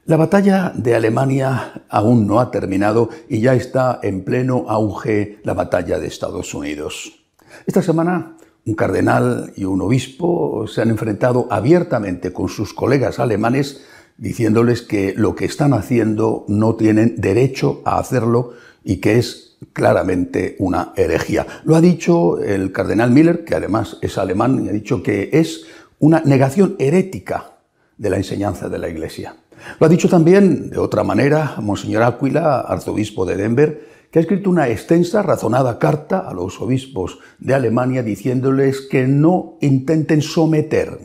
La batalla de Alemania aún no ha terminado y ya está en pleno auge la batalla de Estados Unidos. Esta semana, un cardenal y un obispo se han enfrentado abiertamente con sus colegas alemanes, diciéndoles que lo que están haciendo no tienen derecho a hacerlo y que es claramente una herejía. Lo ha dicho el cardenal Miller, que además es alemán, y ha dicho que es una negación herética de la enseñanza de la Iglesia. Lo ha dicho también, de otra manera, Monseñor Áquila, arzobispo de Denver, que ha escrito una extensa, razonada carta a los obispos de Alemania diciéndoles que no intenten someter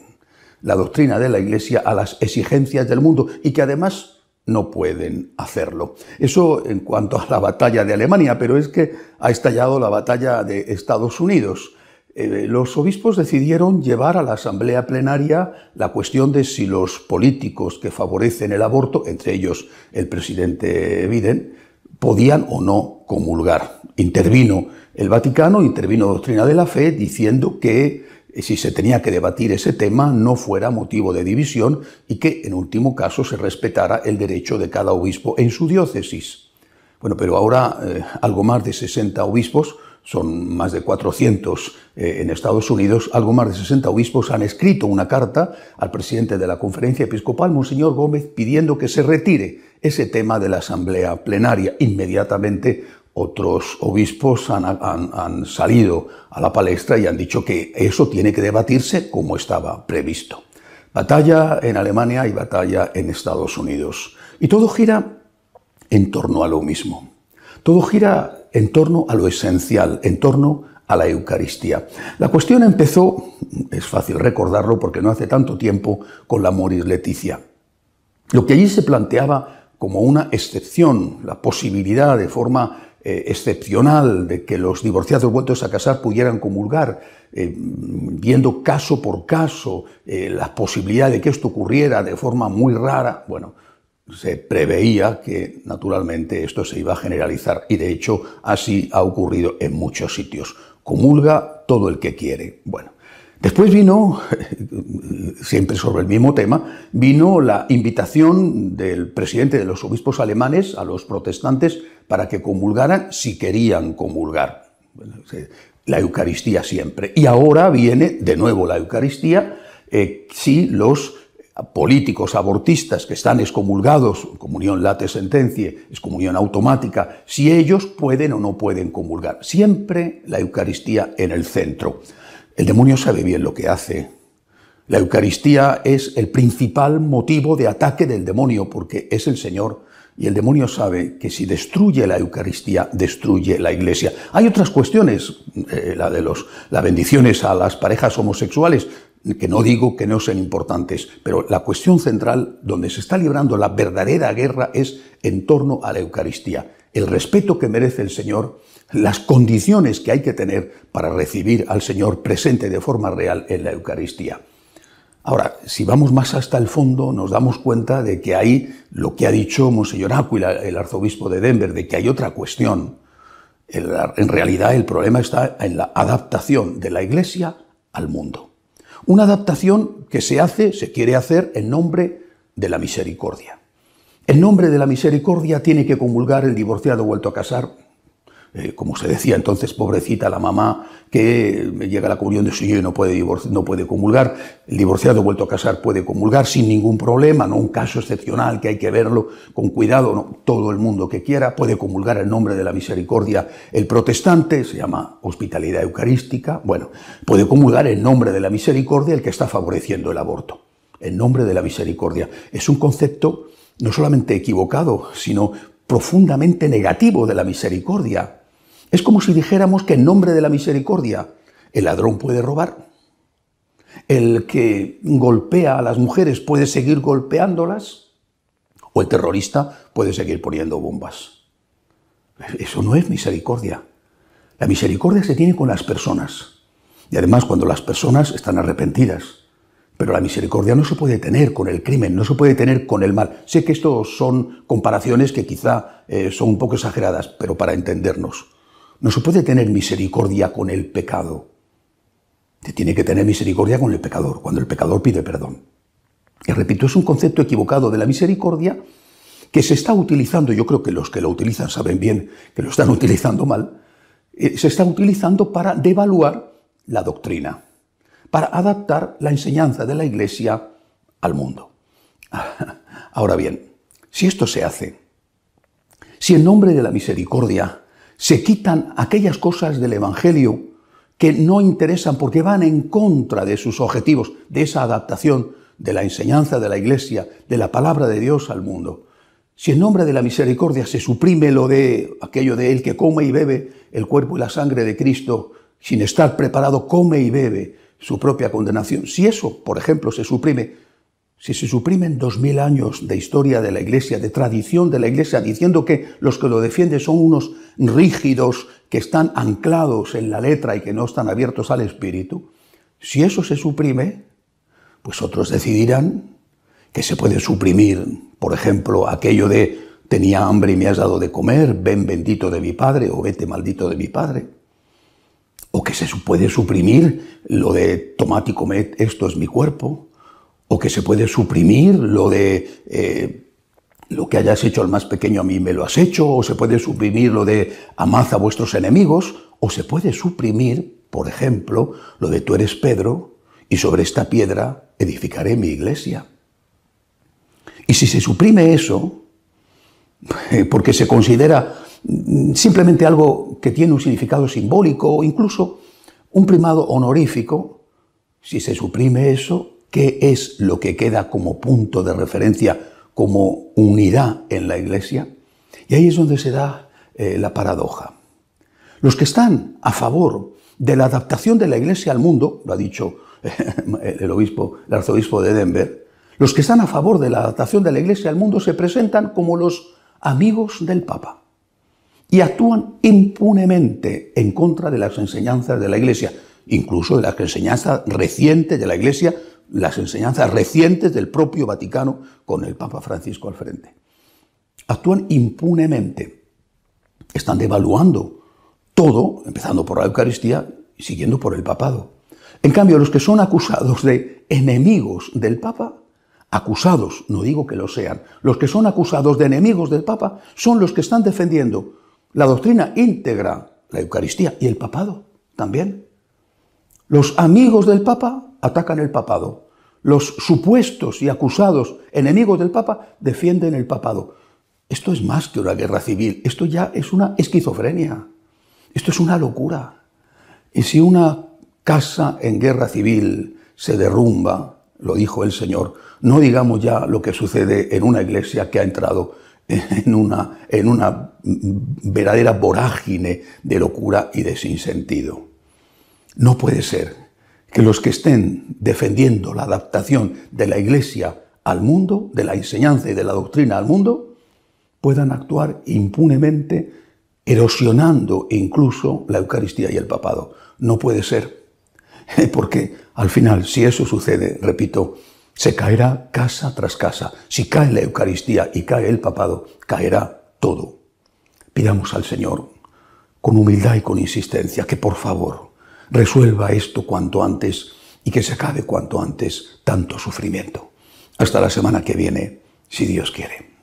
la doctrina de la Iglesia a las exigencias del mundo y que además no pueden hacerlo. Eso en cuanto a la batalla de Alemania, pero es que ha estallado la batalla de Estados Unidos. Los obispos decidieron llevar a la asamblea plenaria la cuestión de si los políticos que favorecen el aborto, entre ellos el presidente Biden, podían o no comulgar. Intervino el Vaticano, intervino Doctrina de la Fe, diciendo que si se tenía que debatir ese tema no fuera motivo de división y que en último caso se respetara el derecho de cada obispo en su diócesis. Bueno, pero ahora algo más de 60 obispos, son más de 400 en Estados Unidos, algo más de 60 obispos han escrito una carta al presidente de la Conferencia Episcopal, Monseñor Gómez, pidiendo que se retire ese tema de la asamblea plenaria. Inmediatamente otros obispos han salido a la palestra y han dicho que eso tiene que debatirse como estaba previsto. Batalla en Alemania y batalla en Estados Unidos. Y todo gira en torno a lo mismo. Todo gira en torno a lo esencial, en torno a la Eucaristía. La cuestión empezó, es fácil recordarlo porque no hace tanto tiempo, con la Amoris Laetitia. Lo que allí se planteaba como una excepción, la posibilidad de forma excepcional de que los divorciados vueltos a casar pudieran comulgar, viendo caso por caso la posibilidad de que esto ocurriera de forma muy rara, bueno, se preveía que naturalmente esto se iba a generalizar y de hecho así ha ocurrido en muchos sitios. Comulga todo el que quiere. Bueno, después vino, siempre sobre el mismo tema, vino la invitación del presidente de los obispos alemanes a los protestantes para que comulgaran si querían comulgar. La Eucaristía siempre. Y ahora viene de nuevo la Eucaristía si los políticos abortistas que están excomulgados, comunión late sententiae, excomunión automática, si ellos pueden o no pueden comulgar. Siempre la Eucaristía en el centro. El demonio sabe bien lo que hace. La Eucaristía es el principal motivo de ataque del demonio porque es el Señor y el demonio sabe que si destruye la Eucaristía, destruye la Iglesia. Hay otras cuestiones, las bendiciones a las parejas homosexuales, que no digo que no sean importantes, pero la cuestión central donde se está librando la verdadera guerra es en torno a la Eucaristía. El respeto que merece el Señor, las condiciones que hay que tener para recibir al Señor presente de forma real en la Eucaristía. Ahora, si vamos más hasta el fondo, nos damos cuenta de que hay lo que ha dicho Monseñor Áquila, el arzobispo de Denver, de que hay otra cuestión. En realidad el problema está en la adaptación de la Iglesia al mundo. Una adaptación que se quiere hacer en nombre de la misericordia. En nombre de la misericordia tiene que comulgar el divorciado vuelto a casar, como se decía entonces, pobrecita la mamá que llega a la comunión de su hijo y no puede comulgar. El divorciado vuelto a casar puede comulgar sin ningún problema, no un caso excepcional que hay que verlo con cuidado, no, todo el mundo que quiera puede comulgar en nombre de la misericordia. El protestante, se llama hospitalidad eucarística, bueno, puede comulgar en nombre de la misericordia el que está favoreciendo el aborto. En nombre de la misericordia. Es un concepto no solamente equivocado, sino profundamente negativo de la misericordia. Es como si dijéramos que en nombre de la misericordia el ladrón puede robar, el que golpea a las mujeres puede seguir golpeándolas o el terrorista puede seguir poniendo bombas. Eso no es misericordia. La misericordia se tiene con las personas y además cuando las personas están arrepentidas. Pero la misericordia no se puede tener con el crimen, no se puede tener con el mal. Sé que esto son comparaciones que quizá son un poco exageradas, pero para entendernos. No se puede tener misericordia con el pecado. Se tiene que tener misericordia con el pecador, cuando el pecador pide perdón. Y repito, es un concepto equivocado de la misericordia que se está utilizando, yo creo que los que lo utilizan saben bien que lo están utilizando mal, se está utilizando para devaluar la doctrina, para adaptar la enseñanza de la Iglesia al mundo. Ahora bien, si esto se hace, si en nombre de la misericordia se quitan aquellas cosas del Evangelio que no interesan porque van en contra de sus objetivos, de esa adaptación de la enseñanza de la Iglesia, de la palabra de Dios al mundo, si en nombre de la misericordia se suprime aquello de el que come y bebe el cuerpo y la sangre de Cristo, sin estar preparado, come y bebe su propia condenación, si eso, por ejemplo, se suprime, si se suprimen 2000 años de historia de la Iglesia, de tradición de la Iglesia, diciendo que los que lo defienden son unos rígidos que están anclados en la letra y que no están abiertos al Espíritu, si eso se suprime, pues otros decidirán que se puede suprimir, por ejemplo, aquello de tenía hambre y me has dado de comer, ven bendito de mi Padre o vete maldito de mi Padre. O que se puede suprimir lo de tomad y comed, esto es mi cuerpo. O que se puede suprimir lo de lo que hayas hecho al más pequeño a mí me lo has hecho. O se puede suprimir lo de amad a vuestros enemigos. O se puede suprimir, por ejemplo, lo de tú eres Pedro y sobre esta piedra edificaré mi iglesia. Y si se suprime eso, porque se considera simplemente algo que tiene un significado simbólico o incluso un primado honorífico, si se suprime eso, ¿qué es lo que queda como punto de referencia, como unidad en la Iglesia? Y ahí es donde se da la paradoja. Los que están a favor de la adaptación de la Iglesia al mundo, lo ha dicho el arzobispo de Denver, los que están a favor de la adaptación de la Iglesia al mundo se presentan como los amigos del Papa y actúan impunemente en contra de las enseñanzas de la Iglesia, incluso de las enseñanzas recientes de la Iglesia, las enseñanzas recientes del propio Vaticano con el Papa Francisco al frente. Actúan impunemente, están devaluando todo, empezando por la Eucaristía y siguiendo por el papado. En cambio, los que son acusados de enemigos del Papa, acusados, no digo que lo sean, los que son acusados de enemigos del Papa son los que están defendiendo la doctrina íntegra, la Eucaristía y el papado también. Los amigos del Papa atacan el papado. Los supuestos y acusados enemigos del Papa defienden el papado. Esto es más que una guerra civil, esto ya es una esquizofrenia, esto es una locura. Y si una casa en guerra civil se derrumba, lo dijo el Señor, no digamos ya lo que sucede en una iglesia que ha entrado en una verdadera vorágine de locura y de sinsentido. No puede ser que los que estén defendiendo la adaptación de la Iglesia al mundo, de la enseñanza y de la doctrina al mundo, puedan actuar impunemente, erosionando incluso la Eucaristía y el papado. No puede ser, porque al final, si eso sucede, repito, se caerá casa tras casa. Si cae la Eucaristía y cae el papado, caerá todo. Pidamos al Señor, con humildad y con insistencia, que por favor resuelva esto cuanto antes y que se acabe cuanto antes tanto sufrimiento. Hasta la semana que viene, si Dios quiere.